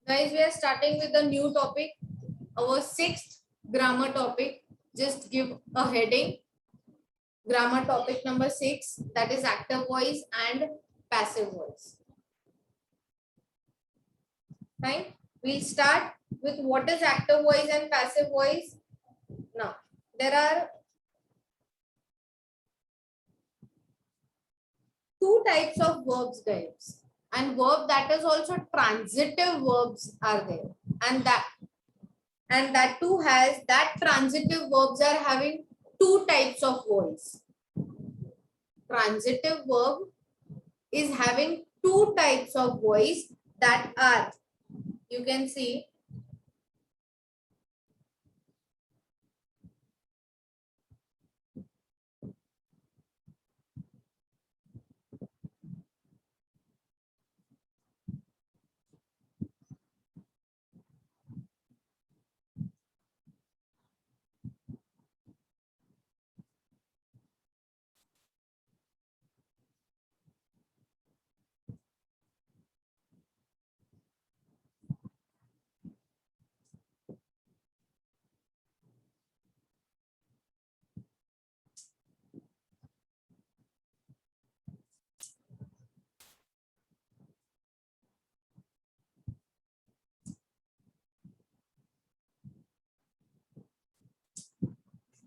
Guys, we are starting with a new topic, our sixth grammar topic. Just give a heading. Grammar topic number 6, that is active voice and passive voice. Fine. We'll start with what is active voice and passive voice. Now, there are two types of verbs, guys, and verb that is also transitive verbs are there, and that too has that transitive verbs are having two types of voice. Transitive verb is having two types of voice that are, you can see,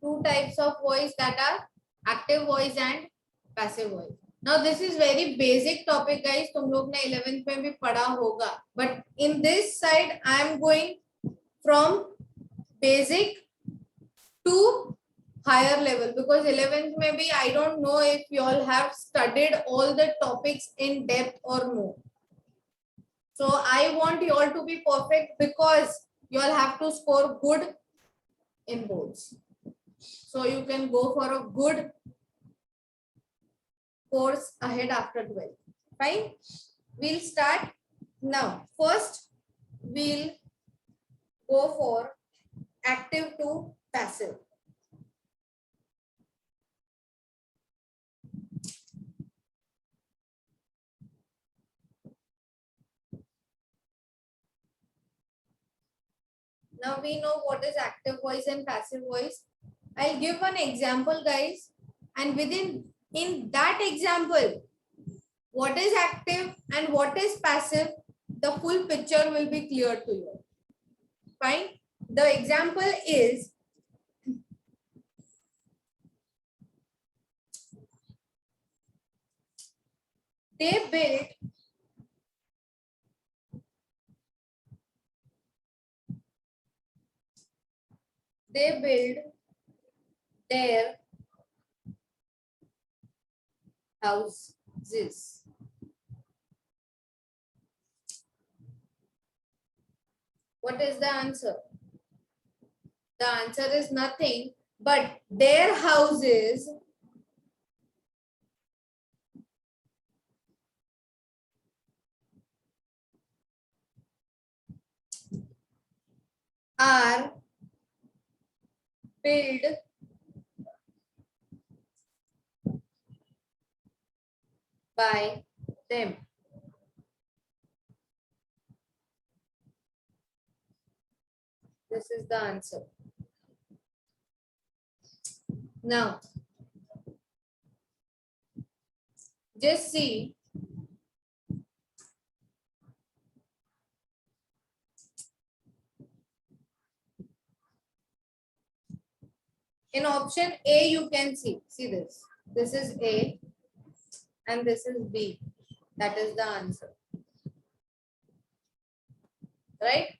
two types of voice that are active voice and passive voice. Now this is very basic topic, guys. तुम लोग ने 11th में भी पढ़ा होगा. But in this side, I am going from basic to higher level, because 11th maybe I don't know if you all have studied all the topics in depth or no. So I want you all to be perfect, because you all have to score good in boards. So you can go for a good course ahead after 12. Fine. We'll start now. First, we'll go for active to passive. Now we know what is active voice and passive voice. I'll give an example, guys, and in that example, what is active and what is passive, the full picture will be clear to you. Fine. The example is, they built their houses. What is the answer? The answer is nothing, but their houses are built by them. This is the answer. Now, just see. In option A, you can see this. This is A and this is B. That is the answer. Right?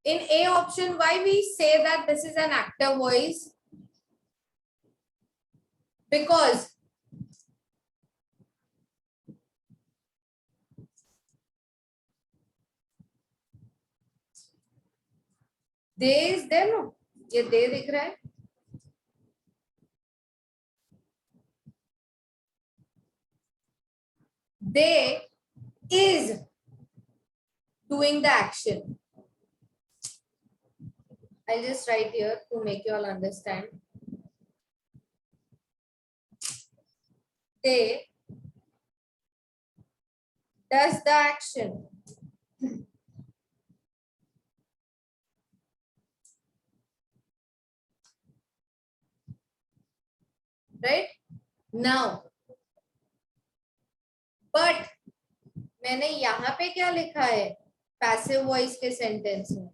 In A option, why we say that this is an active voice? Because they is there, no? ये दे दिख रहा है. They is doing the action. I'll just write here to make you all understand. They does the action. right? Now, but मैंने यहाँ पे क्या लिखा है पैसिव वॉइस के सेंटेंस में?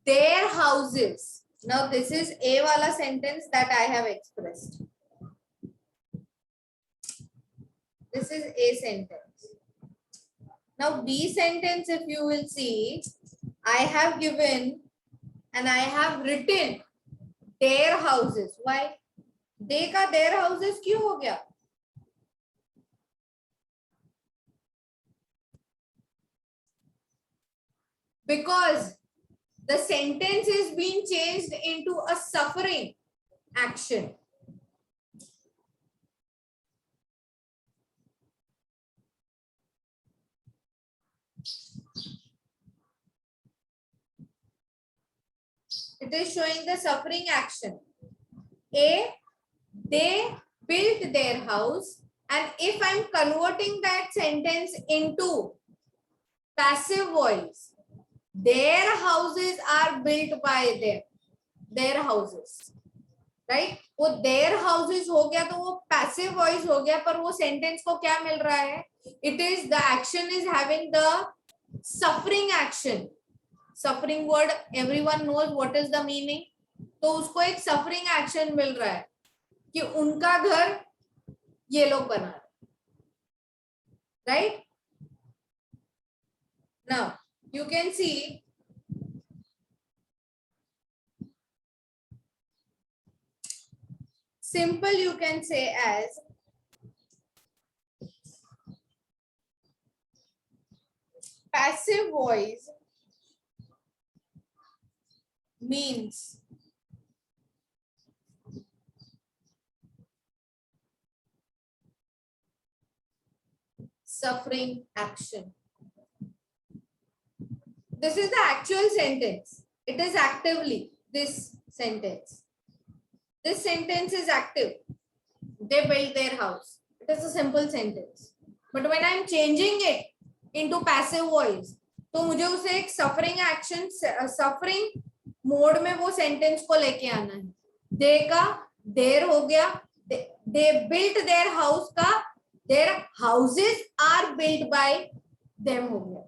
Their houses. Now this is A wala sentence that I have expressed. This is A sentence. Now B sentence, if you will see, I have given and I have written their houses. Why? They का their houses क्यों हो गया? Because the sentence is being changed into a suffering action. It is showing the suffering action. A, they built their house, and if I'm converting that sentence into passive voice, their houses are built by them. Their houses, right? वो their houses हो गया तो वो passive voice हो गया, पर वो sentence को क्या मिल रहा है? It is the action is having the suffering action. Suffering word everyone knows what is the meaning. तो उसको एक suffering action मिल रहा है कि उनका घर ये लोग बना रहे, right? Now you can see simple, you can say as passive voice means suffering action. This is the actual sentence. It is actively this sentence. This sentence is active. They built their house. It is a simple sentence. But when I am changing it into passive voice, तो मुझे उसे एक suffering action, suffering mode में वो sentence को लेके आना है. They का their हो गया. They built their house का their houses are built by them हो गया.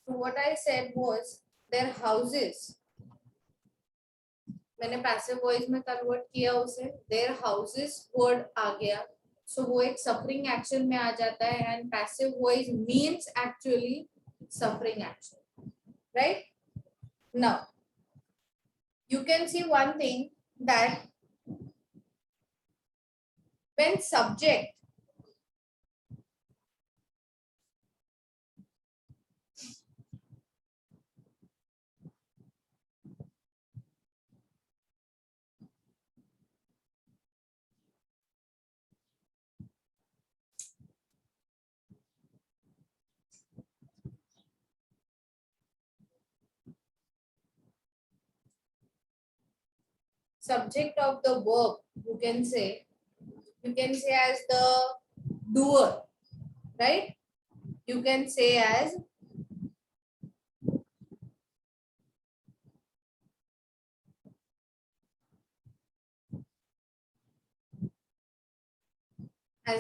So what I said was their houses. मैंने passive voice में convert किया उसे. Their houses word आ गया. So वो एक suffering action में आ जाता है and passive voice means actually suffering action, right? Now you can see one thing that when subject subject of the verb, you can say as the doer, right? You can say as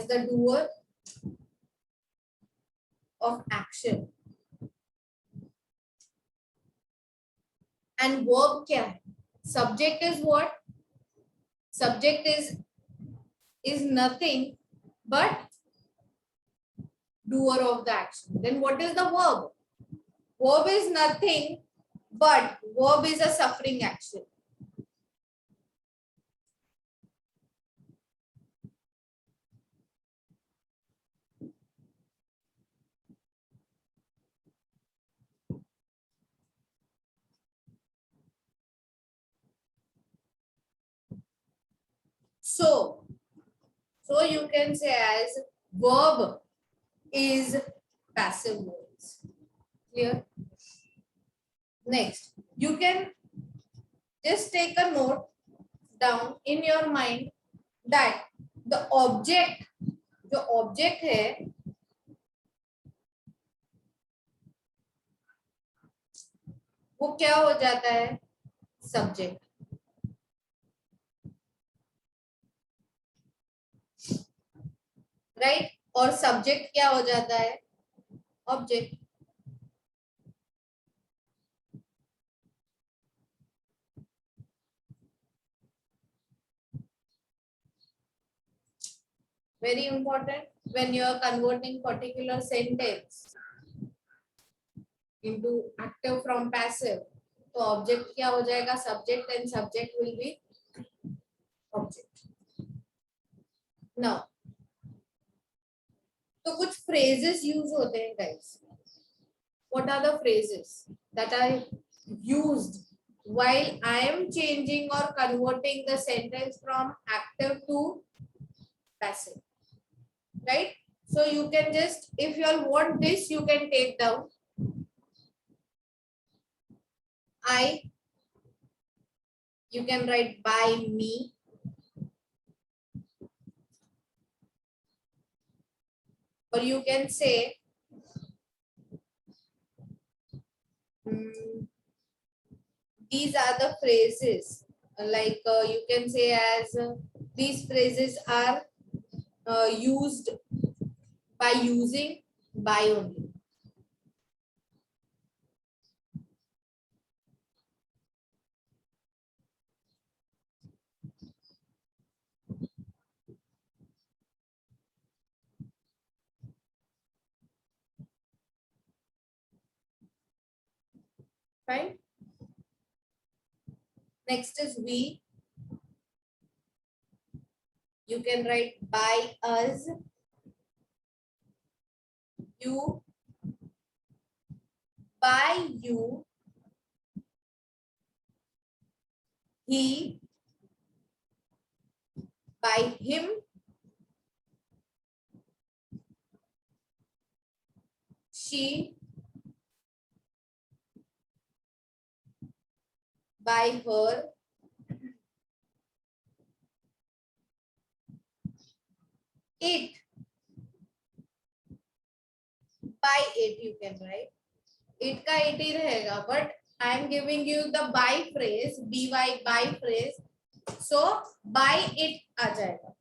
the doer of action. And verb क्या है? Subject is what? Subject is nothing but doer of the action. Then what is the verb? Verb is nothing but verb is a suffering action. So you can say as verb is passive voice. Clear? Next, you can just take a note down in your mind that the object, जो object है, वो क्या हो जाता है, subject, right. और subject क्या हो जाता है, object. Very important when you are converting particular sentence into active from passive, तो ऑब्जेक्ट क्या हो जाएगा, subject, and subject will be object. Now तो कुछ phrases यूज होते हैं guys. What are the phrases that are used while I am changing or converting the sentence from active to passive, right? So you can just, if you all want this, you can take down I, you can write by me, or you can say these are the phrases, like you can say as these phrases are used by using by only. Fine. Next is we. You can write by us, you, by you, he, by him, she, by her, it, by it you can write. It का it ही रहेगा, but I am giving you the by phrase, by phrase, so by it आ जाएगा.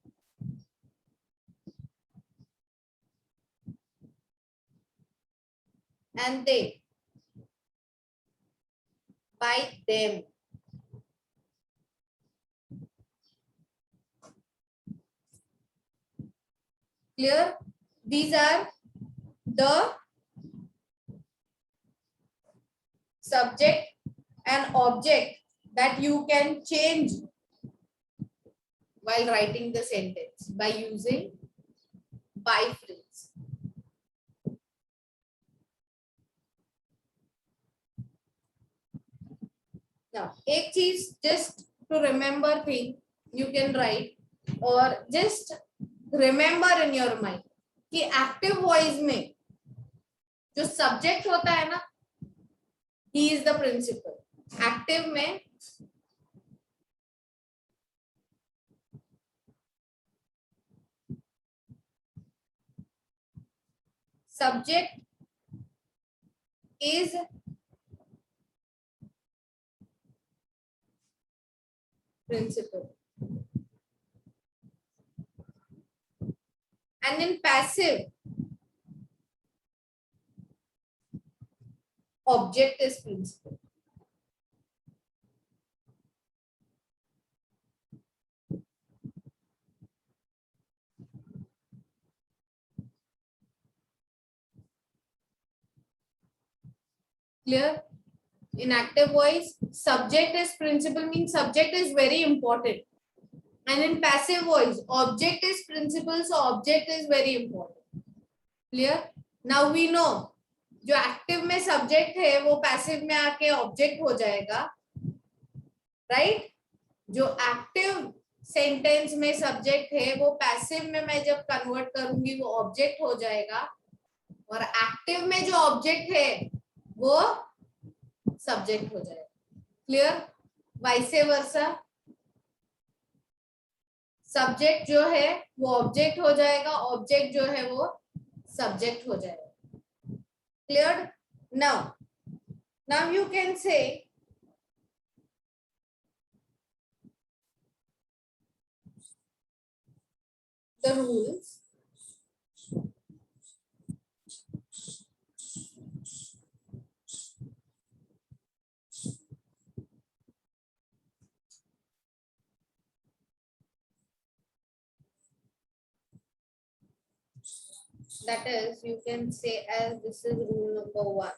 And they, by them. Clear? These are the subject and object that you can change while writing the sentence by using by phrase. Now, एक चीज just to remember thing you can write, or just remember in your mind कि active voice में जो subject होता है ना, he is the principal. Active में subject is principal, and in passive object is principal. Clear? In active voice, subject is principal means subject is very important, and in passive voice, object is principal, so object is very important. Clear? Now we know जो active में subject है वो passive में आके object हो जाएगा, right? जो active sentence में सब्जेक्ट है वो पैसिव में मैं जब कन्वर्ट करूंगी वो ऑब्जेक्ट हो जाएगा, और एक्टिव में जो ऑब्जेक्ट है वो सब्जेक्ट हो जाएगा. क्लियर? वाइसे वर्सा, सब्जेक्ट जो है वो ऑब्जेक्ट हो जाएगा, ऑब्जेक्ट जो है वो सब्जेक्ट हो जाएगा. Cleared? Now Now you can say the rules. That is, you can say as this is rule number 1.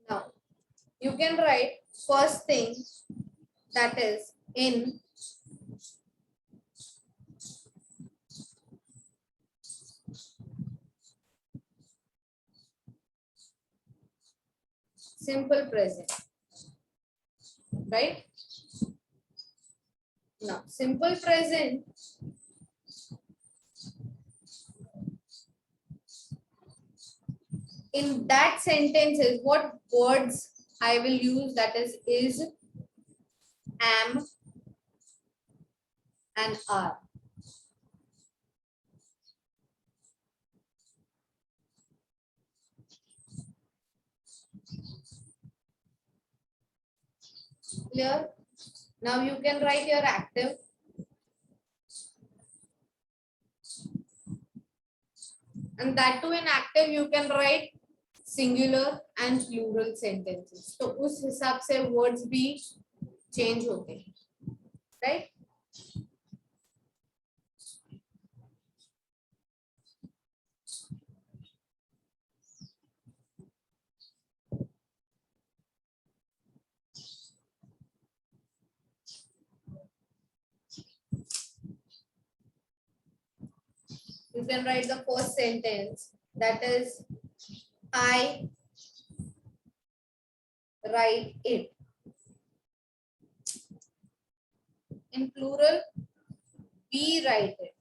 Now, you can write first thing, that is in simple present, right? Now, simple present, in that sentences, what words I will use, that is, am, and are. Clear? Now you can write your active. And that too in active you can write singular and plural sentences. तो उस हिसाब से words भी change होते हैं, right? You can write the first sentence, that is, I write it. In plural, we write it.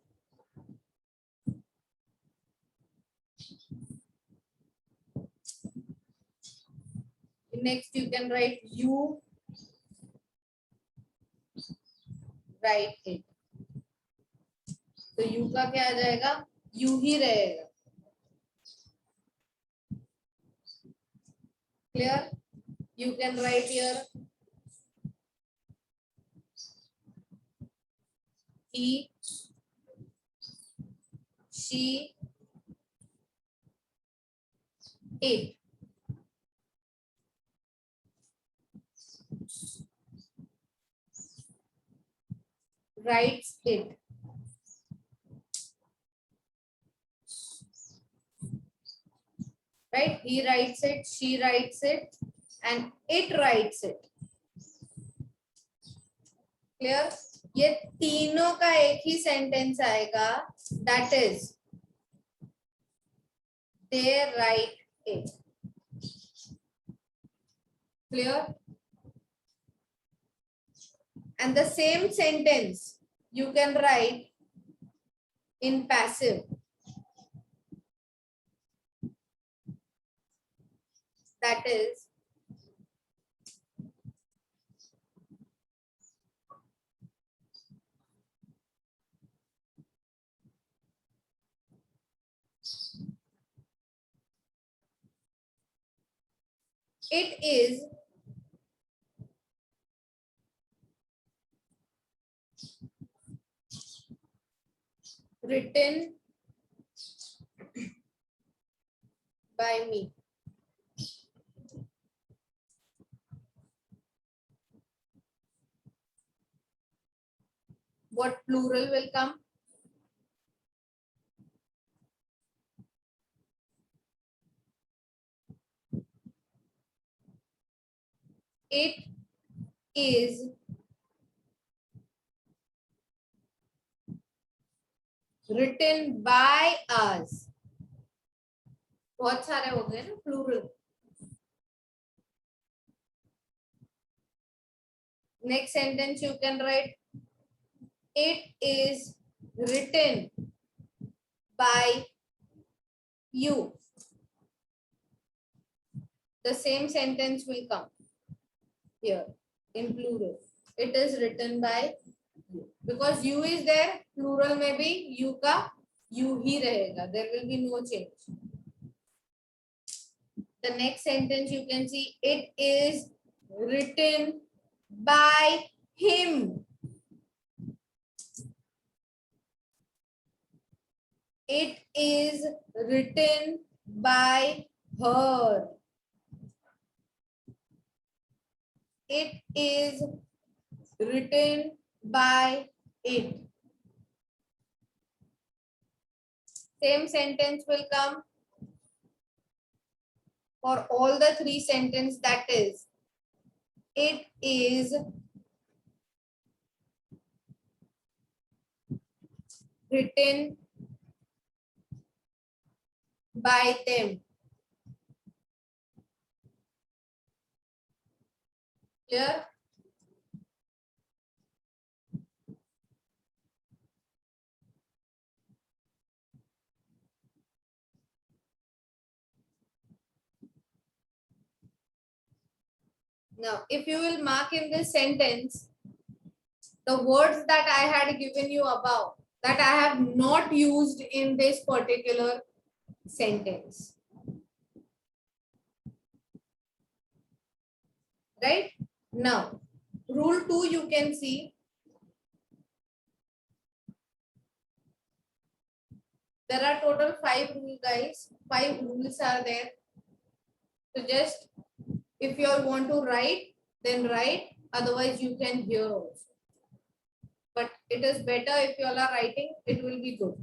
Next, you can write you write it. तो you का क्या आ जाएगा? You ही रहेगा. Clear? You can write here he, she, it. Writes it. Right? He writes it, she writes it, and it writes it. Clear? ये तीनों का एक ही sentence आएगा, that is, they write it. Clear? And the same sentence you can write in passive. That is, it is written by me. what plural will come? It is written by us. बहुत सारे हो गए ना plural. Next sentence you can write, it is written by you. The same sentence will come here in plural. It is written by you. Because you is there, plural में भी you का you ही रहेगा. There will be no change. The next sentence you can see, it is written by him. It is written by her. It is written by it. Same sentence will come for all the three sentences, that is, it is written by them. Clear? Now, if you will mark in this sentence, the words that I had given you above, that I have not used in this particular sentence. Right? Now, rule 2 you can see. There are total 5 rules, guys. 5 rules are there. So just, if you all want to write, then write. Otherwise, you can hear also. But it is better if you all are writing, it will be good.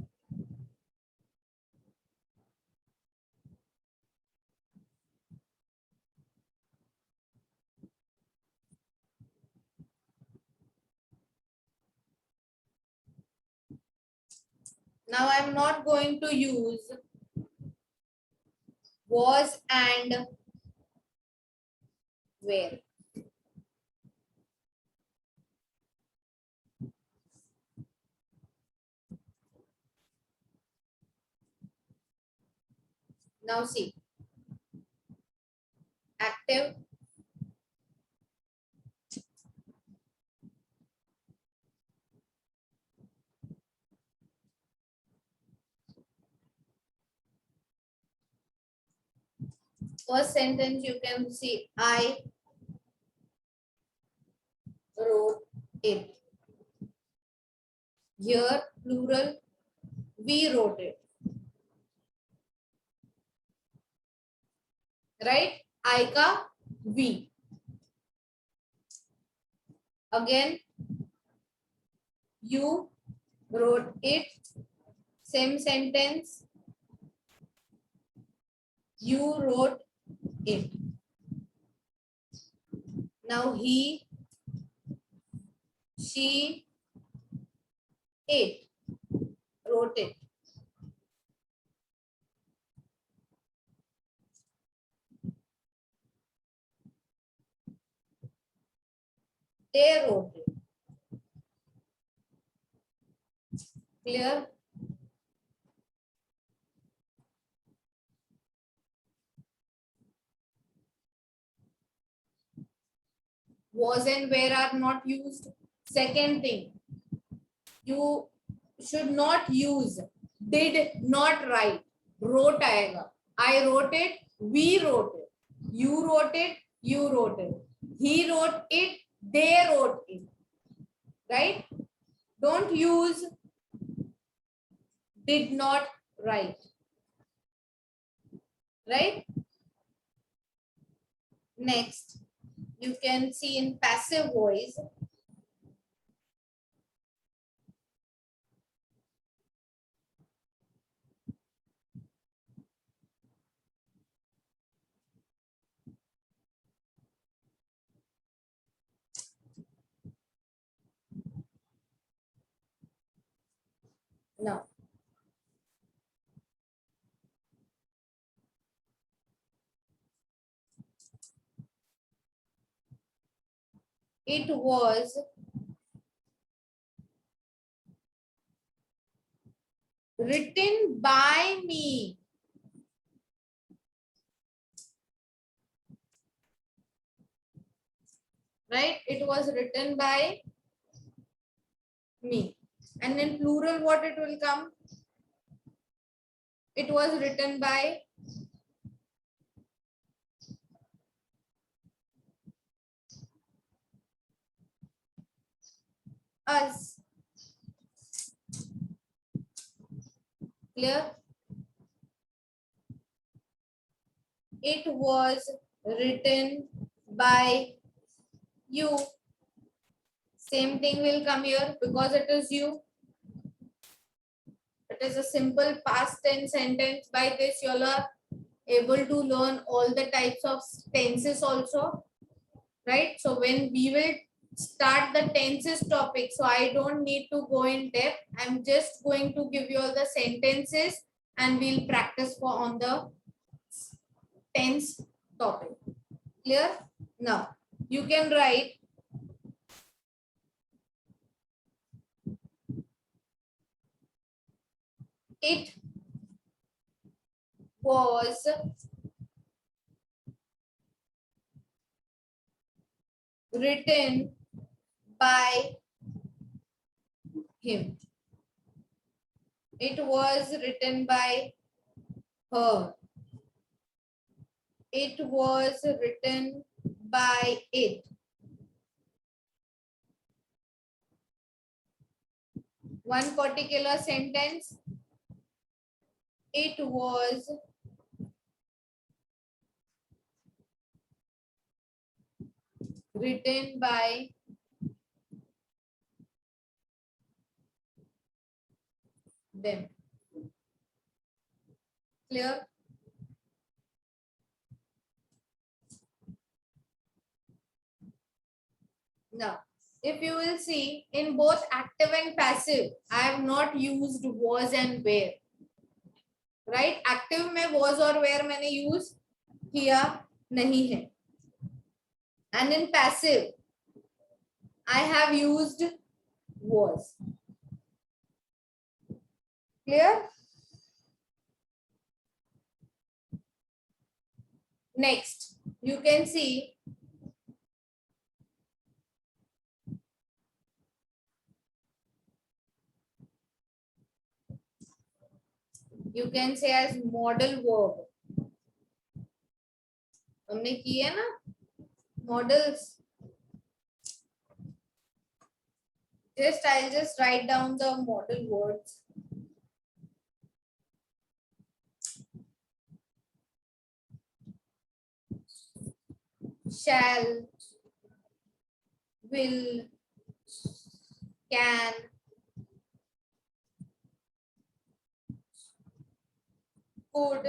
Now I am not going to use was and where. Now see, active, first sentence you can see, I wrote it. Here plural, we wrote it. Right? I ka we. Again, you wrote it. Same sentence. You wrote it. Now he, she, it wrote it. They wrote it. Clear? Was and where are not used. Second thing, you should not use did not write. Wrote आएगा. I wrote it, we wrote it. You wrote it, you wrote it. He wrote it, they wrote it. Right? Don't use did not write. Right? Next, you can see in passive voice, It was written by me. Right? It was written by me. And in plural, what it will come? It was written by us. Clear? It was written by you. Same thing will come here because it is you. It is a simple past tense sentence. By this, you all are able to learn all the types of tenses also. Right? So when we will start the tenses topic, so I don't need to go in depth. I'm just going to give you all the sentences and we'll practice for on the tense topic. Clear? Now you can write it was written by him. It was written by her. It was written by it. One particular sentence. It was written by them. Clear? Now, if you will see in both active and passive, I have not used was and were. Right? Active में was और were मैंने use किया नहीं है. And in passive, I have used was. Clear? Next, you can see you can say as model verb. हमने की है ना models. I'll just write down the model words. Shall, will, can, could,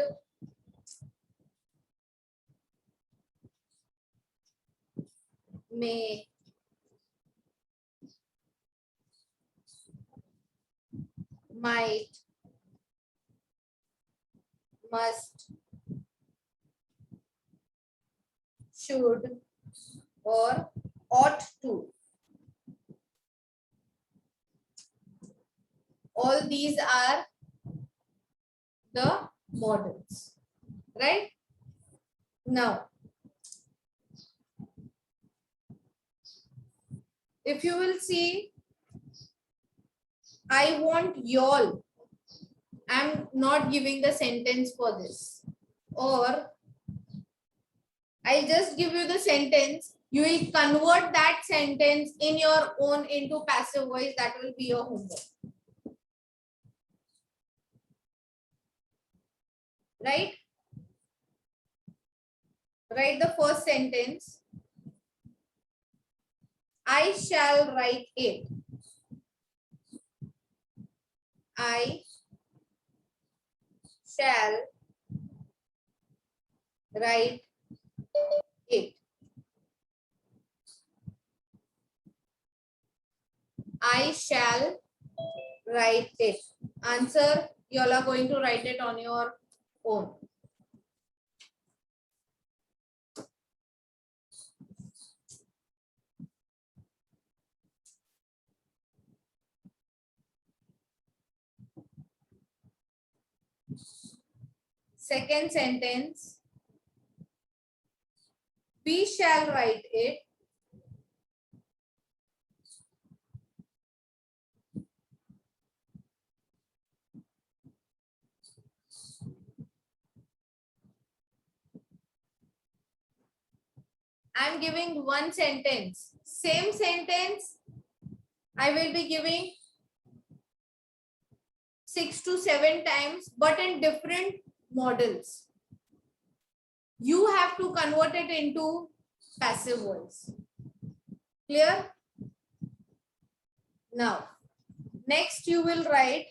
may, might, must, should, or ought to. All these are the models, right? Now, if you will see, I want y'all. I'm not giving the sentence for this. Or I'll just give you the sentence. You will convert that sentence in your own into passive voice. That will be your homework. Right? Write the first sentence. I shall write it. I shall write it. I shall write it. Answer, you all are going to write it on your own. Second sentence, we shall write it. I'm giving one sentence. Same sentence, I will be giving 6 to 7 times, but in different models. You have to convert it into passive voice. Clear? Now, next you will write,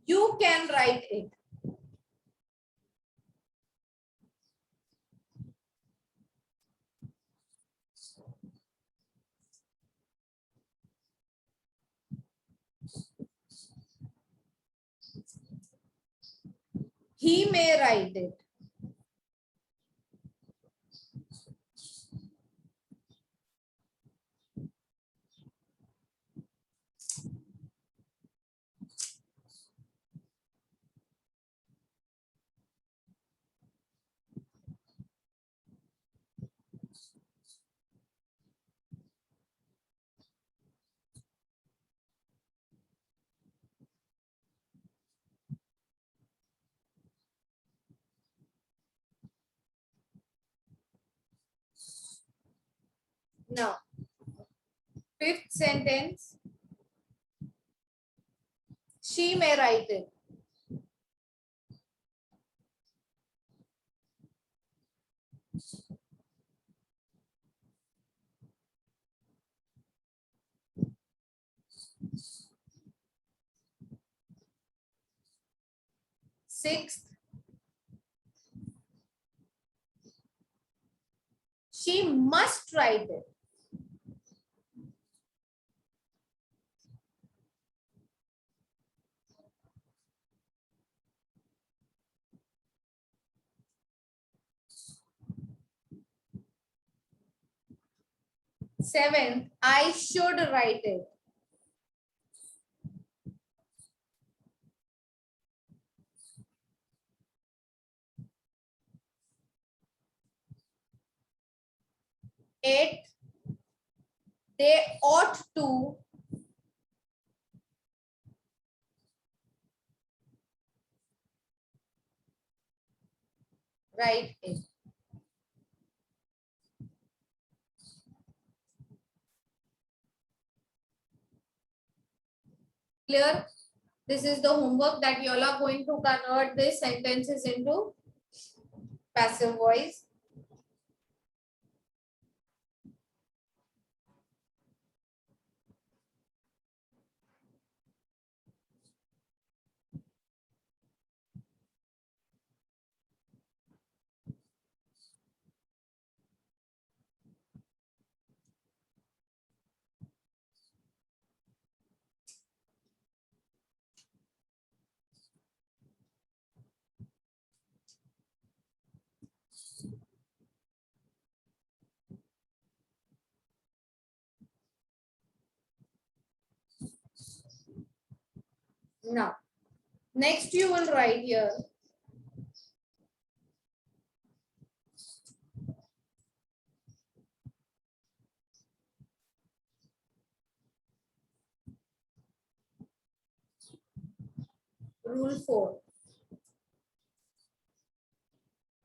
you can write it. He may write it. Now, fifth sentence, she may write it. Sixth, she must write it. Seventh, I should write it. Eighth, they ought to write it. Clear? This is the homework that you all are going to convert these sentences into passive voice. Now, next you will write here. Rule 4.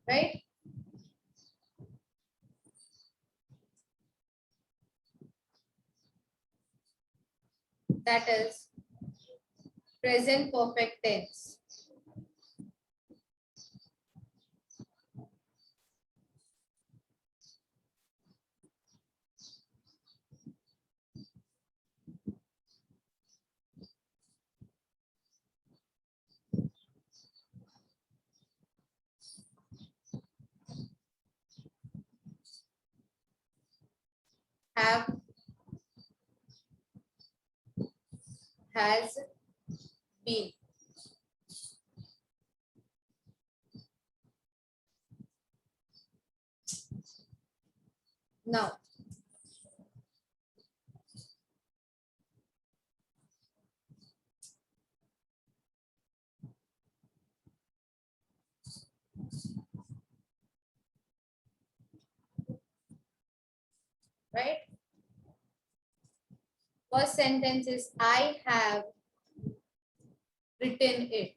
Right? That is present perfect tense. Have, has, been. Now, right? First sentence is I have written it.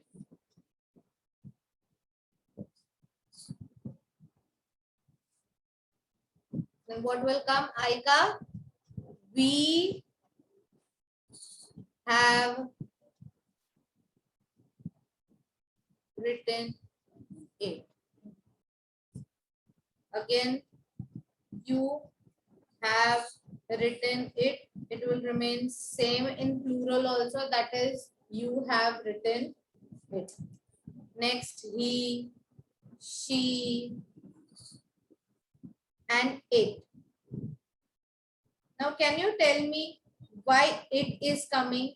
Then what will come? I ka we have written it. Again, you have written it. It will remain same in plural also. That is, you have written it. Next, he, she, and it. Now, can you tell me why it is coming?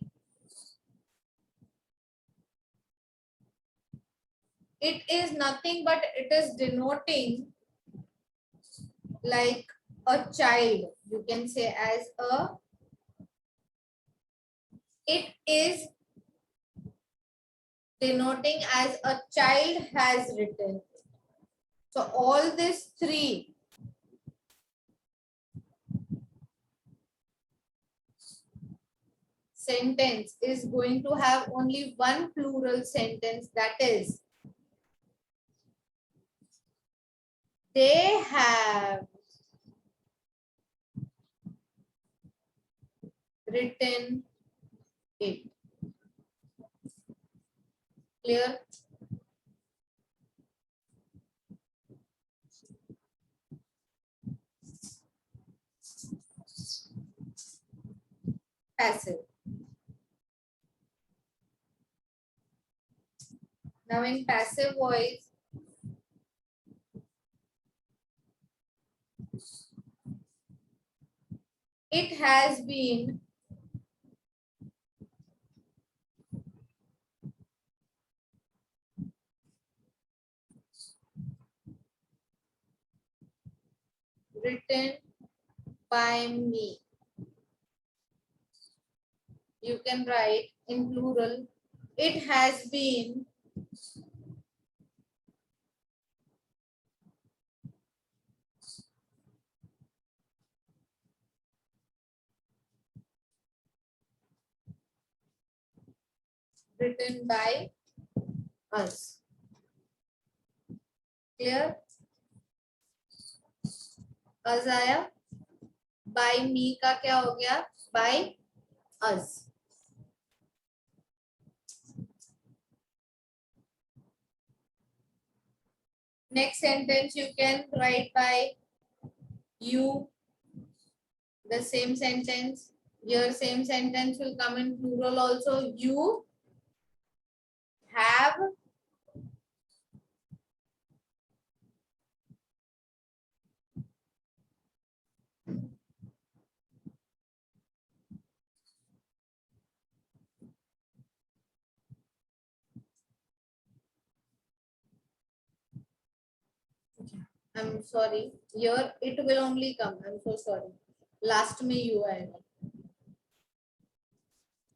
It is nothing but it is denoting like a child. You can say as a, it is denoting as a child has written. So all these three sentence is going to have only one plural sentence, that is, they have written it. Clear? Passive. Now in passive voice, it has been written by me. You can write in plural, it has been written by us. Clear? Us आया, by me का क्या हो गया? By us. Next sentence you can write by you. The same sentence. Your same sentence will come in plural also. You have I'm sorry. Here it will only come. I'm so sorry. Last में you आएगा.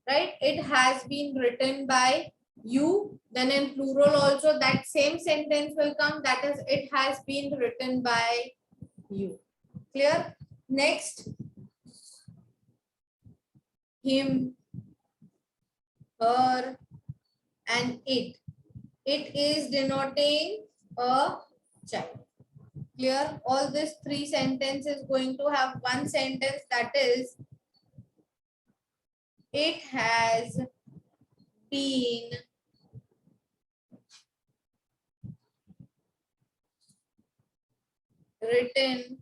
Right? It has been written by you. Then in plural also that same sentence will come. That is, it has been written by you. Clear? Next, him, her, and it. It is denoting a child. Clear? All these three sentences going to have one sentence, that is, it has been written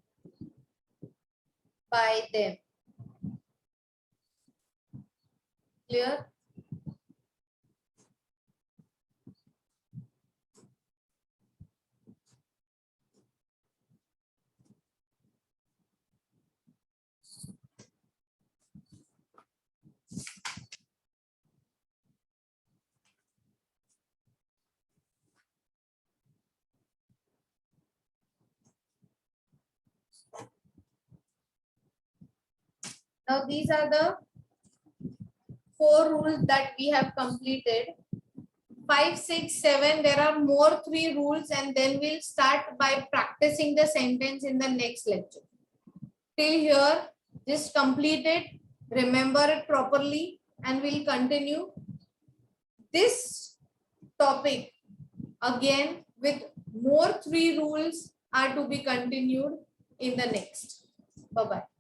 by them. Clear? Now these are the 4 rules that we have completed. 5, 6, 7, there are more 3 rules, and then we'll start by practicing the sentence in the next lecture. till here, just complete it, remember it properly, and we'll continue this topic again with more 3 rules are to be continued in the next. Bye bye.